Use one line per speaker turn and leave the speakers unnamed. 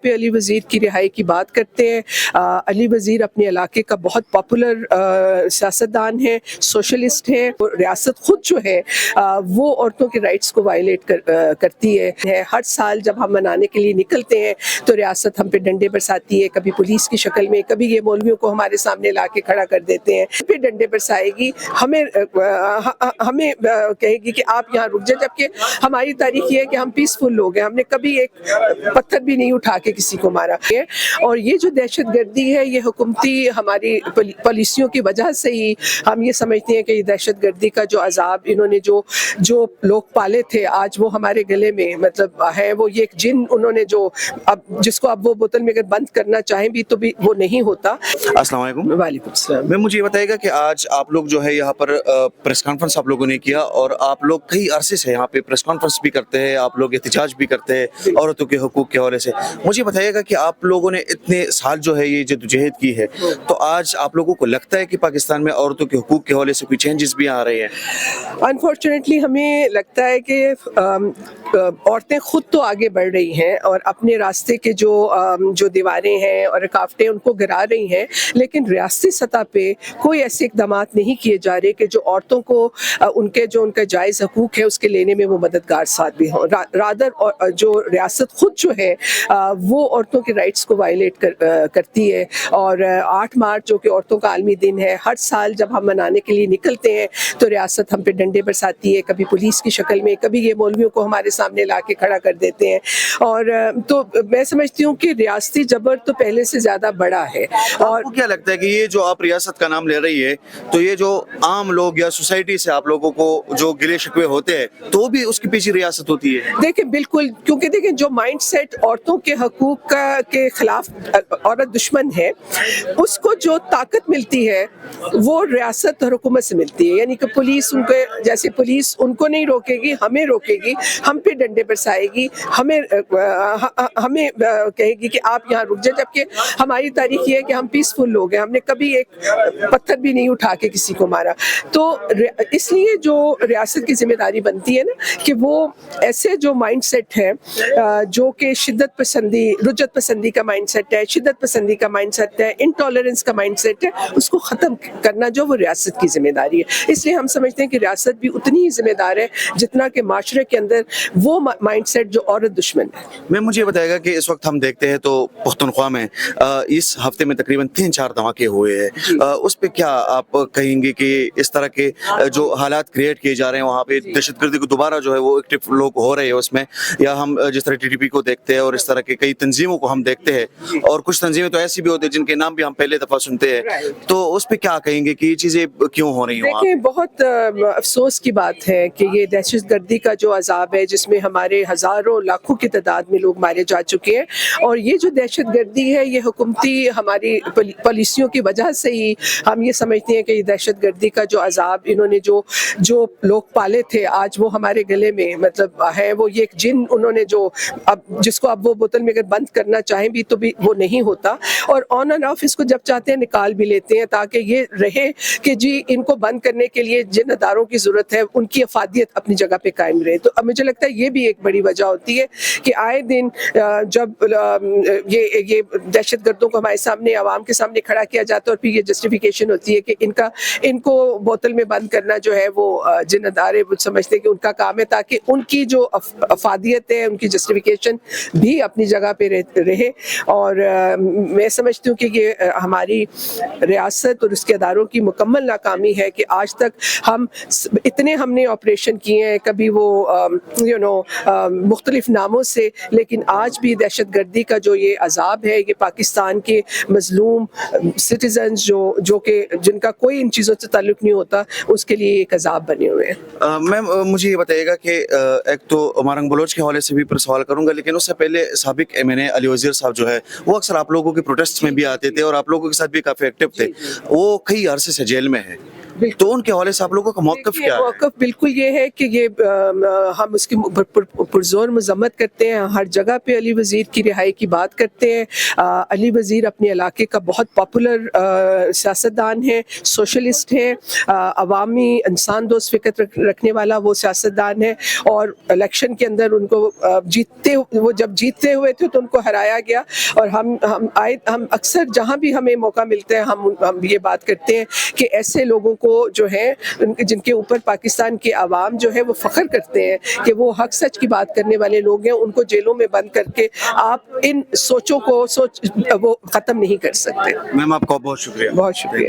पे अली वज़ीर की रिहाई की बात करते हैं। अली वज़ीर अपने इलाके का बहुत पॉपुलर सियासतदान है, सोशलिस्ट है। रियासत खुद जो है वो औरतों के राइट्स को वायलेट करती है। हर साल जब हम मनाने के लिए निकलते हैं तो रियासत हम पे डंडे बरसाती है, कभी पुलिस की शक्ल में, कभी ये मौलवियों को हमारे सामने ला के खड़ा कर देते हैं, फिर डंडे बरसाएगी, हमें कहेगी कि आप यहाँ रुक जाए, जबकि हमारी तारीख ये है कि हम पीसफुल लोग हैं, हमने कभी एक पत्थर भी नहीं उठा के किसी को मारा है। और ये जो दहशतगर्दी है, ये हुकूमती हमारी पॉलिसियों की वजह से ही हम ये समझते हैं कि ये दहशतगर्दी का जो अजाब इन्होंने जो लोग पाले थे, आज वो हमारे गले में मतलब है, वो ये एक जिन उन्होंने जो अब जिसको अब वो बोतल में अगर बंद करना चाहें भी तो भी वो नहीं होता।
अस्सलाम वालेकुम।
वालेकुम सलाम।
मैं मुझे ये बताइएगा कि आज आप लोग जो है यहाँ पर प्रेस कॉन्फ्रेंस आप लोगों ने किया और आप लोग कई अरसे से यहाँ पे प्रेस कॉन्फ्रेंस भी करते हैं, आप लोग एहतजाज भी करते हैं औरतों के हुकूक के हवाले से। मुझे बताइएगा कि आप लोगों ने इतने साल जो है ये जद्दोजहद की है, तो आज आप लोगों को लगता है कि पाकिस्तान में औरतों के हुकूक के हवाले से कोई चेंजेस भी आ रहे हैं?
अनफॉर्चुनेटली हमें लगता है कि औरतें खुद तो आगे बढ़ रही हैं और अपने रास्ते के जो दीवारें हैं और रुकावटें उनको गिरा रही हैं, लेकिन रियासती सतह पे कोई ऐसे इक़दाम नहीं किए जा रहे कि जो औरतों को उनका जायज़ हकूक़ है उसके लेने में वो मददगार साबित भी हों। रादर जो रियासत खुद जो है वो औरतों के राइट्स को वायलेट करती है। और 8 मार्च जो कि औरतों का आलमी दिन है, हर साल जब हम मनाने के लिए निकलते हैं तो रियासत हम पे डंडे बरसाती है, कभी पुलिस की शक्ल में, कभी ये मौलवियों को हमारे सामने ला के खड़ा कर देते हैं। और तो मैं समझती हूँ कि रियासती जबर तो पहले से ज़्यादा बड़ा है। और
आपको क्या लगता है कि ये जो आप रियासत का नाम ले रही है, तो ये जो आम लोग या सोसाइटी से आप लोगों को जो गिले शिकवे होते हैं तो भी उसके पीछे रियासत होती है?
देखिए बिल्कुल, क्योंकि देखिए जो माइंड सेट औरतों के हकूक के खिलाफ औरत दुश्मन है, उसको जो ताकत मिलती है वो रियासत और हुकूमत से मिलती है। यानी कि पुलिस उनको नहीं रोकेगी, हमें रोकेगी, हम पे डंडे बरसाएगी, हमें कहेगी कि आप यहाँ रुक जाए, जबकि हमारी तारीख ये है कि हम पीसफुल लोग हैं, हमने कभी एक पत्थर भी नहीं उठा के किसी को मारा। तो इसलिए जो रियासत की जिम्मेदारी बनती है ना कि वो ऐसे जो माइंड सेट है जो कि शिद्दत पसंदी, रुजत पसंदी का माइंड सेट है, शिद्दत पसंदी का माइंड सेट है, इंटॉलरेंस का माइंड सेट है, उसको ख़त्म करना जो वो रियासत की जिम्मेदारी है। इसलिए हम समझते हैं कि रियासत भी उतनी ही जिम्मेदार है जितना कि माशरे के अंदर वो माइंड सेट जो औरत दुश्मन है।
मैं मुझे बताएगा कि इस वक्त हम देखते हैं तो पुख्तनख्वा में इस हफ्ते में तकरीबन 3-4 धमाके हुए हैं, उस पे क्या आप कहेंगे कि इस तरह के जो हालात क्रिएट किए जा रहे हैं वहाँ पे दहशतगर्दी को दोबारा जो है वो एक्टिव लोग हो रहे हैं उसमें, या हम जिस तरह टीटीपी को देखते हैं और इस तरह के कई तंजीमों को हम देखते हैं, और कुछ तंजीमें तो ऐसी भी होती है जिनके नाम भी हम पहले दफा सुनते हैं, तो उस पे क्या कहेंगे कि ये चीजें क्यों हो रही हैं?
देखिए बहुत अफसोस की बात है कि ये दहशतगर्दी का जो अजाब है जिसमें हमारे हज़ारों लाखों की तादाद में लोग मारे जा चुके हैं, और ये जो दहशतगर्दी है ये हुकूमती हमारी पॉलिसियों की वजह से ही हम ये समझते हैं कि ये दहशतगर्दी का जो अजाब इन्होंने जो लोग पाले थे, आज वो हमारे गले में मतलब है, वो ये एक जिन उन्होंने जो अब जिसको अब वो बोतल में अगर बंद करना चाहें भी तो भी वो नहीं होता। और ऑन एंड ऑफ इसको जब चाहते हैं निकाल भी लेते हैं, ताकि ये रहे कि जी इनको बंद करने के लिए जिन अदारों की ज़रूरत है उनकी अफादियत अपनी जगह पे कायम रहे। तो अब मुझे लगता है ये भी एक बड़ी वजह होती है कि आए दिन जब ये दहशतगर्दों को हमारे सामने, आवाम के सामने खड़ा किया जाता है और फिर ये जस्टिफिकेशन होती है कि इनको बोतल में बंद करना जो है वो जिन अदारे वो समझते हैं कि उनका काम है, ताकि उनकी जो अफादियत है, उनकी जस्टिफिकेशन भी अपनी जगह पे रहे। और मैं समझती हूँ कि ये हमारी रियासत और उसके अदारों की मुकम्मल नाकामी है कि आज तक हमने ऑपरेशन किए हैं, कभी वो मुख्तलिफ नामों से, लेकिन आज भी दहशतगर्दी का जो ये अजाब है, ये पाकिस्तान के मजलूम सिटीजन्स जो कि जिनका कोई इन चीज़ों से ताल्लुक़ नहीं होता, उसके लिए एक अजाब बने हुए हैं।
मैम मुझे ये बताइएगा कि एक तो मारंग बलोच के हवाले से भी पर सवाल करूंगा, लेकिन उससे पहले साबिक MNA अली वज़ीर साहब जो है वो अक्सर आप लोगों के प्रोटेस्ट में भी आते थे और आप लोगों के साथ भी काफ़ी एक्टिव थे, वो कई अरसे से जेल में है। तो उनके हवाले से आप लोगों का मौक़िफ़ क्या है?
मौक़िफ़ बिल्कुल ये है कि ये हम उसकी पुरज़ोर मज़म्मत करते हैं, हर जगह पे अली वज़ीर की रिहाई की बात करते हैं। अली वज़ीर अपने इलाके का बहुत पॉपुलर सियासतदान है, सोशलिस्ट है, अवामी इंसान दोस्त फ़िक्र रखने वाला वो सियासतदान है, और इलेक्शन के अंदर उनको वो जब जीतते हुए थे तो उनको हराया गया। और हम अक्सर जहाँ भी हमें मौका मिलता है हम ये बात करते हैं कि ऐसे लोगों को जो है जिनके ऊपर पाकिस्तान की आवाम जो है वो फ़ख्र करते हैं कि वो हक सच की बात करने वाले लोग हैं, उनको जेलों में बंद करके आप इन सोचों को वो ख़त्म नहीं कर सकते।
मैम आपका बहुत शुक्रिया।
बहुत शुक्रिया।